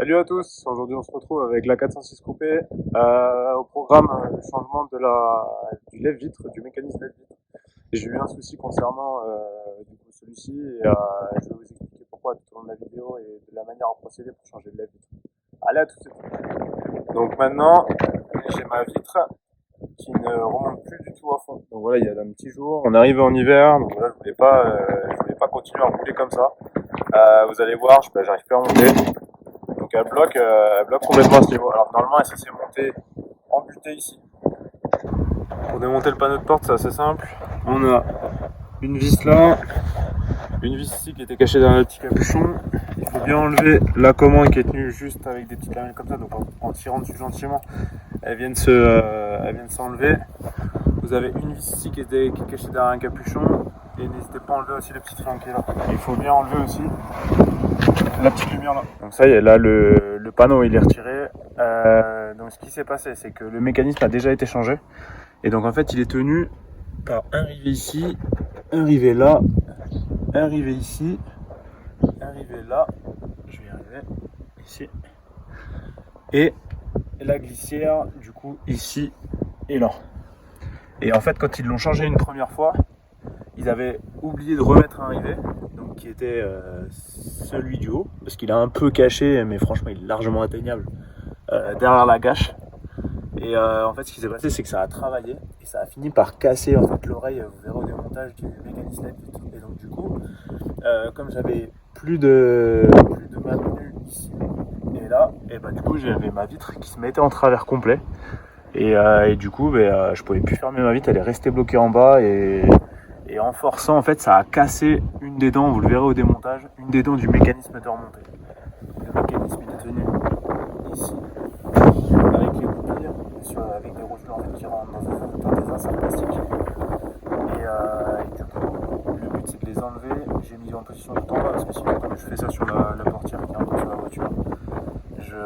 Salut à tous, aujourd'hui on se retrouve avec la 406 coupée au programme le changement du lève-vitre, du mécanisme lève-vitre. Et j'ai eu un souci concernant du coup celui-ci et je vais vous expliquer pourquoi tout au long de la vidéo et de la manière à procéder pour changer de lève-vitre. Allez à tout de suite. Donc maintenant j'ai ma vitre qui ne remonte plus du tout à fond. Donc voilà, il y a un petit jour, on arrive en hiver, donc voilà, je voulais pas continuer à rouler comme ça. Vous allez voir, j'arrive plus à monter. Donc elle bloque complètement à ce niveau. Alors normalement elle est censée monter en butée ici. Pour démonter le panneau de porte c'est assez simple. On a une vis là, une vis ici qui était cachée derrière le petit capuchon. Il faut bien enlever la commande qui est tenue juste avec des petites lamelles comme ça. Donc en tirant dessus gentiment, elles viennent s'enlever. Vous avez une vis ici qui est cachée derrière un capuchon. Et n'hésitez pas à enlever aussi le petit triangle qui est là. Et il faut bien enlever aussi la petite lumière là. Donc ça y est, là le panneau il est retiré. Donc ce qui s'est passé, c'est que le mécanisme a déjà été changé. Et donc en fait il est tenu par un rivet ici, un rivet là, un rivet ici, un rivet là, je vais y arriver, ici. Et la glissière du coup ici et là. Et en fait quand ils l'ont changé une première fois, ils avaient oublié de remettre un rivet, donc qui était celui du haut, parce qu'il est un peu caché, mais franchement il est largement atteignable derrière la gâche. Et en fait ce qui s'est passé, c'est que ça a travaillé et ça a fini par casser en fait l'oreille, vous verrez au démontage du mécanisme lève-vitre. Et donc du coup, comme j'avais plus de maintenu ici et là, et bah du coup j'avais ma vitre qui se mettait en travers complet. Et du coup je pouvais plus fermer ma vitre, elle est restée bloquée en bas et en forçant en fait ça a cassé une des dents, vous le verrez au démontage, une des dents du mécanisme de remontée. Le mécanisme il est tenu ici avec les goupilles, avec des rotulants en fait, qui rentrent dans des inserts plastiques. Et du coup le but c'est de les enlever. J'ai mis en position tout en bas parce que sinon comme je fais ça sur la portière qui est un peu sur la voiture, je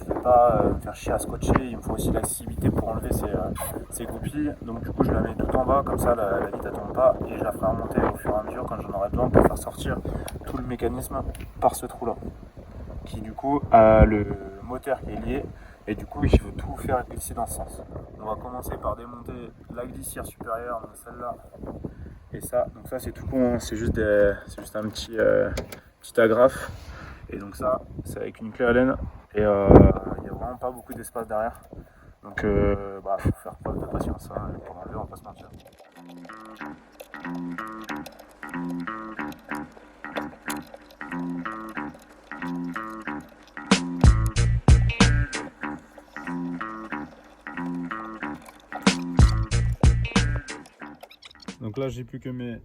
vais pas me faire chier à scotcher. Il me faut aussi l'accessibilité pour enlever ces goupilles. Donc du coup je la mets tout en bas, comme ça la vitre ne tombe pas. Et je la ferai remonter au fur et à mesure quand j'en aurai besoin pour faire sortir tout le mécanisme par ce trou là. Qui du coup a le moteur qui est lié. Et du coup il faut tout faire glisser dans ce sens. On va commencer par démonter la glissière supérieure, donc celle-là. Et ça, donc ça c'est tout con, c'est juste un petit agrafe. Et donc ça, c'est avec une clé Allen et il n'y a vraiment pas beaucoup d'espace derrière. Donc faut faire preuve de patience pour enlever, on va pas se mentir. Donc là j'ai plus que mes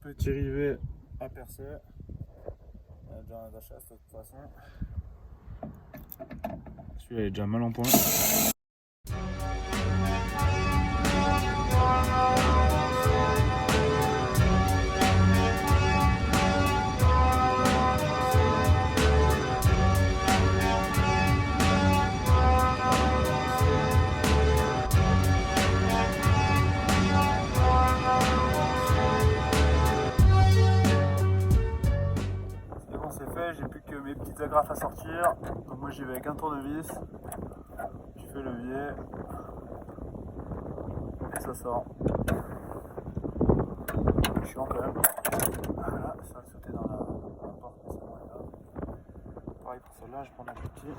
petits rivets à percer. Déjà un d'achat de toute façon. Celui-là est déjà mal en point. J'ai plus que mes petites agrafes à sortir. Donc moi j'y vais avec un tournevis. Je fais le levier et ça sort. C'est chiant quand même. Voilà, ça va sauter dans la porte, mais c'est bon, elle est là. Pareil pour celle-là, je prends un petit.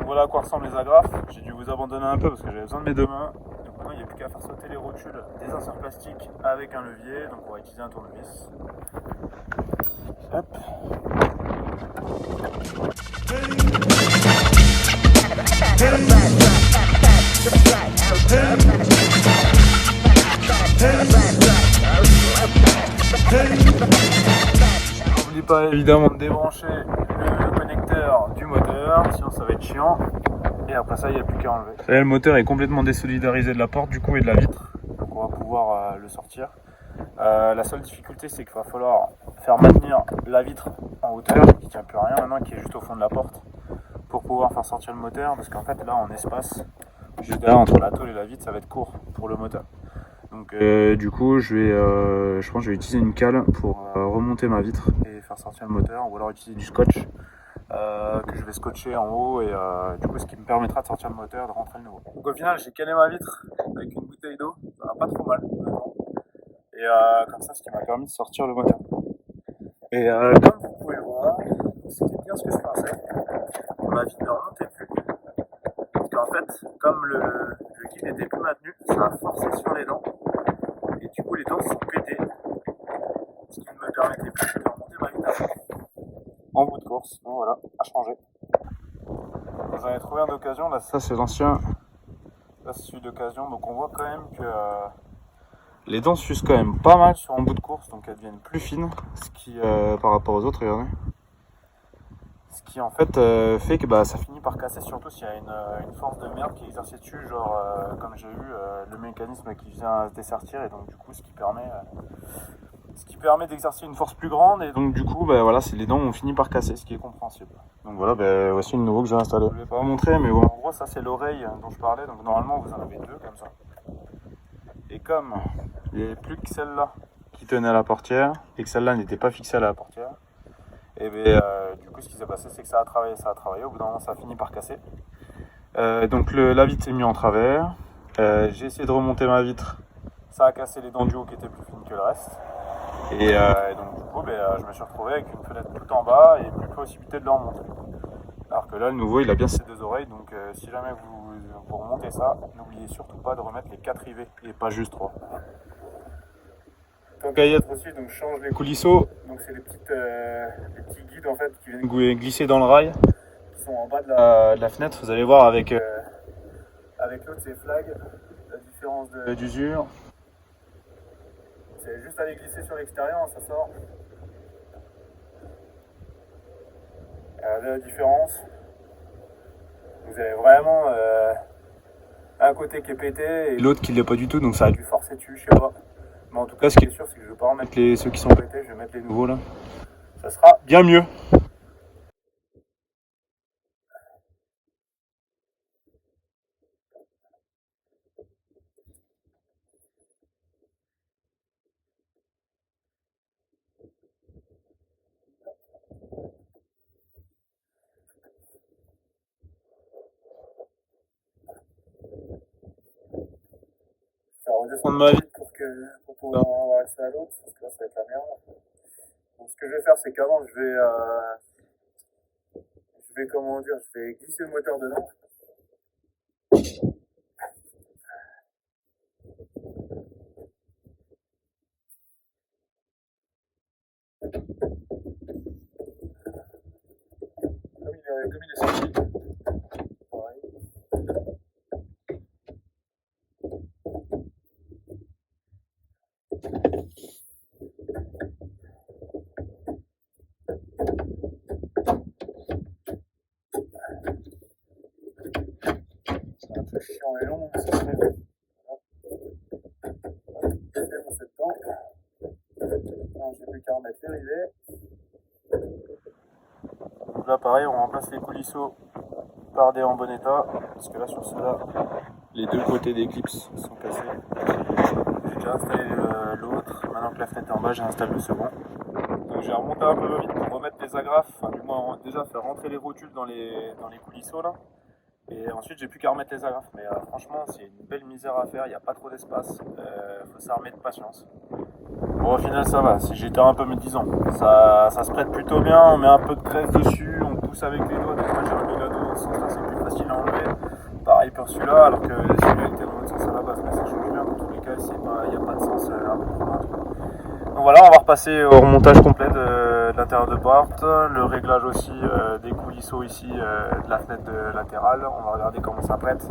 Voilà à quoi ressemblent les agrafes. J'ai dû vous abandonner un peu parce que j'avais besoin de mes deux mains. Donc maintenant il n'y a plus qu'à faire sauter les rotules des inserts plastiques avec un levier. Donc on va utiliser un tournevis. Hop. N'oublie pas évidemment de débrancher le connecteur du moteur, sinon ça va être chiant. et après ça il n'y a plus qu'à enlever. Et le moteur est complètement désolidarisé de la porte du coup et de la vitre, donc on va pouvoir le sortir. La seule difficulté c'est qu'il va falloir faire maintenir la vitre en hauteur, qui tient plus à rien maintenant, qui est juste au fond de la porte, pour pouvoir faire sortir le moteur, parce qu'en fait là en espace, juste derrière entre la tôle et la vitre, ça va être court pour le moteur. Donc du coup je pense que je vais utiliser une cale pour remonter ma vitre et faire sortir le moteur, ou alors utiliser du scotch que je vais scotcher en haut, et du coup ce qui me permettra de sortir le moteur et de rentrer le nouveau. Donc au final j'ai calé ma vitre avec une bouteille d'eau, ça va pas trop mal honnêtement. Et comme ça, ce qui m'a permis de sortir le moteur. Et comme vous pouvez le voir, c'était bien ce que je pensais. Ma vitre ne remontait plus. Parce qu'en fait, comme le guide n'était plus maintenu, ça a forcé sur les dents. Et du coup, les dents sont pétées. Ce qui ne me permettait plus de remonter ma vitre en bout de course. Donc voilà, à changer. J'en ai trouvé un d'occasion. Là, ça c'est l'ancien. Là, c'est celui d'occasion. Donc on voit quand même que les dents s'usent quand même pas mal sur un bout de course, donc elles deviennent plus fines, ce qui par rapport aux autres, regardez. Ce qui en fait fait que ça finit par casser, surtout s'il y a une force de merde qui est exercée dessus, genre comme j'ai eu le mécanisme qui vient se dessertir, et donc du coup ce qui permet d'exercer une force plus grande, et donc du coup voilà, les dents ont fini par casser, ce qui est compréhensible. Donc voilà, voici le nouveau que j'ai installé. Je ne vais pas vous montrer, mais bon, en gros ça c'est l'oreille dont je parlais, donc normalement vous en avez deux comme ça. Et comme il n'y avait plus que celle-là qui tenait à la portière, et que celle-là n'était pas fixée à la portière, et du coup ce qui s'est passé c'est que ça a travaillé, au bout d'un moment ça a fini par casser. Donc la vitre s'est mise en travers, j'ai essayé de remonter ma vitre, ça a cassé les dents du haut qui étaient plus fines que le reste, et donc du coup je me suis retrouvé avec une fenêtre tout en bas et plus de possibilité de la remonter. Alors que là le nouveau il a bien ses deux oreilles, donc si jamais vous remontez ça, n'oubliez surtout pas de remettre les 4 rivets et pas juste 3. Tant qu'à y être aussi, donc je change les coulisseaux, donc c'est les petits guides en fait qui viennent glisser dans le rail, qui sont en bas de la fenêtre. Vous allez voir avec l'autre c'est flag, la différence d'usure. C'est juste à les glisser sur l'extérieur, ça sort. Regardez la différence. Vous avez vraiment un côté qui est pété et l'autre qui ne l'est pas du tout, donc ça a dû forcer dessus, je sais pas. Mais en tout cas, ce qui est sûr, c'est que je ne vais pas remettre ceux qui sont pétés, je vais mettre les nouveaux là. Ça sera bien mieux. Ça redescendre ma vitre pour pouvoir avoir accès à l'autre, parce que là ça va être la merde. Donc ce que je vais faire, c'est qu'avant je vais glisser le moteur dedans. Comme il est sorti. Pareil. C'est un peu chiant et long, mais ça se fait. Voilà. C'est bon, cette dent. J'ai plus qu'à remettre les rivets. Donc là pareil, on remplace les coulisseaux par des en bon état, parce que là sur ceux-là, les deux côtés des clips sont cassés. J'ai déjà installé l'autre, maintenant que la fenêtre est en bas, j'installe le second. Donc j'ai remonté un peu vite pour remettre les agrafes, enfin du moins déjà faire rentrer les rotules dans les coulisseaux là. Et ensuite j'ai plus qu'à remettre les agrafes, mais franchement c'est une belle misère à faire, il n'y a pas trop d'espace, faut s'armer de patience. Bon au final ça va, si j'étais un peu médisant, ça se prête plutôt bien, on met un peu de graisse dessus, on pousse avec les doigts, donc moi j'ai remis la dos dans ce sens là, c'est plus facile à enlever. Pareil pour celui-là, alors que celui-là était dans l'autre sens à la base, mais ça change bien dans tous les cas, il n'y a pas de sens à reprendre. Donc voilà, on va repasser au remontage complet de l'intérieur de porte, le réglage aussi des coulisseaux ici de la fenêtre latérale, on va regarder comment ça prête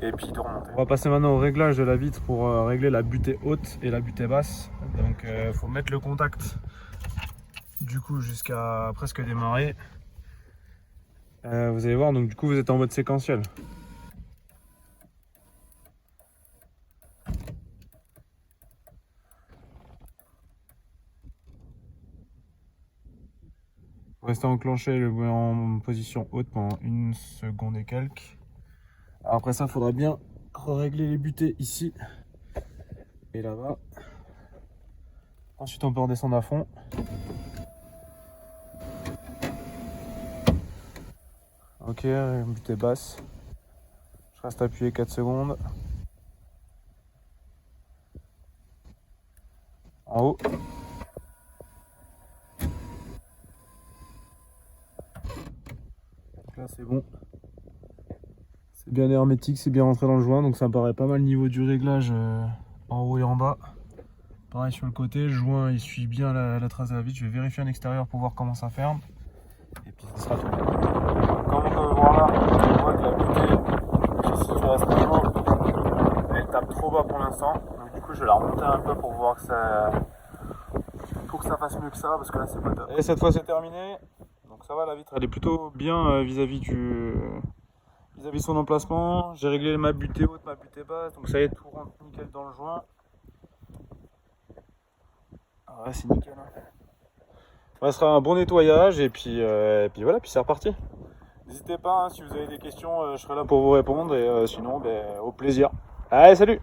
et puis de remonter. On va passer maintenant au réglage de la vitre pour régler la butée haute et la butée basse. Donc il faut mettre le contact du coup jusqu'à presque démarrer. Vous allez voir, donc du coup vous êtes en mode séquentiel. Vous restez enclenché en position haute pendant 1 seconde et quelques. Alors après ça, il faudra bien régler les butées ici et là-bas. Ensuite on peut redescendre à fond. Ok, butée basse. Je reste appuyé 4 secondes. En haut. Donc là c'est bon. C'est bien hermétique, c'est bien rentré dans le joint, donc ça me paraît pas mal niveau du réglage en haut et en bas. Pareil sur le côté, le joint il suit bien la trace de la vis. Je vais vérifier en extérieur pour voir comment ça ferme. Et puis ça sera tout. Comme on peut voir là, on voit que la butée ici qui reste toujours, elle tape trop bas pour l'instant. Donc du coup je vais la remonter un peu pour voir que ça fasse mieux que ça, parce que là c'est pas top. Et cette fois c'est terminé. Donc ça va, la vitre elle est plutôt bien vis-à-vis de son emplacement. J'ai réglé ma butée haute, ma butée basse, donc ça y est, tout rentre nickel dans le joint. Ah ouais, c'est nickel. Ça sera un bon nettoyage et puis voilà, puis c'est reparti. N'hésitez pas, hein, si vous avez des questions, je serai là pour vous répondre et sinon, au plaisir. Allez, salut!